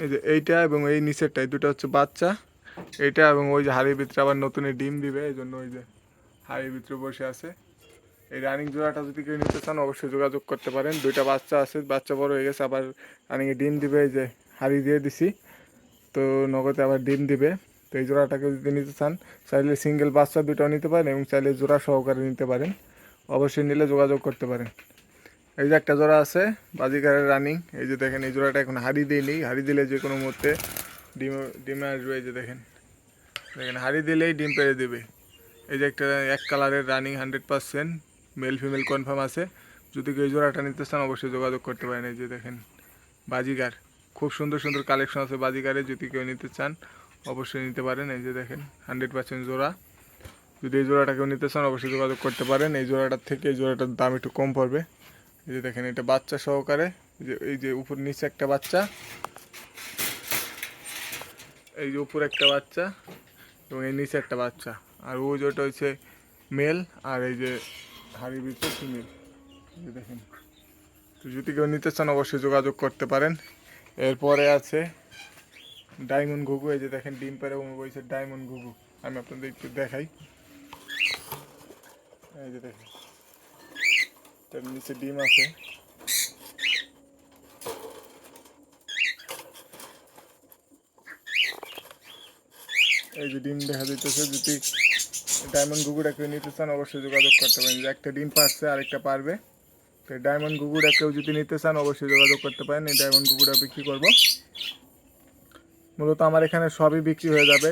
এই যে এইটা এবং এই নিচেরটা, এই দুটো হচ্ছে বাচ্চা। এইটা এবং ওই যে হাড়ির ভিতরে আবার নতুন ডিম দিবে, এই জন্য ওই যে হাড়ির ভিতরে বসে আছে। এই রানিং জোড়াটা যদি কেউ নিতে চান অবশ্যই যোগাযোগ করতে পারেন। দুইটা বাচ্চা আছে, বাচ্চা বড় হয়ে গেছে, আবার রানিংয়ে ডিম দিবে। এই যে হাড়ি দিয়ে দিছি, তো নগদে আবার ডিম দিবে। তো এই জোড়াটাকে যদি নিতে চান চাইলে সিঙ্গেল বাচ্চা দুটাও নিতে পারেন এবং চাইলে জোড়া সহকারে নিতে পারেন। অবশ্যই নিলে যোগাযোগ করতে পারেন। এই যে একটা জোড়া আছে বাজিকারের রানিং, এই যে দেখেন এই জোড়াটা এখন হাড়ি দিইনি, হাড়ি দিলে যে কোনো মুহূর্তে ডিমে আসবে। এই যে দেখেন দেখেন হাড়ি দিলেই ডিম পেড়ে দেবে। এই যে একটা এক কালারের রানিং 100% মেল ফিমেল কনফার্ম আছে। যদি কেউ এই জোড়াটা নিতে চান অবশ্যই যোগাযোগ করতে পারেন। এই যে দেখেন বাজিকার, খুব সুন্দর সুন্দর কালেকশন আছে বাজিকারে, যদি কেউ নিতে চান অবশ্যই নিতে পারেন। এই যে দেখেন 100% জোড়া। যদি এই জোড়াটা কেউ নিতে চান অবশ্যই যোগাযোগ করতে পারেন। এই জোড়াটার থেকে এই জোড়াটার দাম একটু কম পড়বে। এই যে দেখেন এটা বাচ্চা সহকারে, যে এই যে উপর নিচে একটা বাচ্চা, এই যে উপর একটা বাচ্চা এবং এই নিচে একটা বাচ্চা, আর ওই যেটা হচ্ছে মেল, আর এই যে হাড়ির ভিতরে ফিমেল। এই যে দেখেন, তো যদি কেউ নিতে চান অবশ্যই যোগাযোগ করতে পারেন। এরপরে আছে ডায়মন্ড ঘুঘু। এই যে দেখেন ডিম পেড়ে এবং বইছে ডায়মন্ড ঘুঘু। আমি আপনাদের একটু দেখাই। এই যে দেখেন তার নিচে ডিম আছে। এই যে ডিম দেখা যাইতেছে। যদি ডায়মন্ড ঘুঘুটা কেউ নিতে চান অবশ্যই যোগাযোগ করতে পারেন। যে একটা ডিম পারছে আরেকটা পারবে। তো এই ডায়মন্ড ঘুঘুটা কেউ যদি নিতে চান অবশ্যই যোগাযোগ করতে পারেন। এই ডায়মন্ড ঘুঘুটা বিক্রি করব। মূলত আমার এখানে সবই বিক্রি হয়ে যাবে।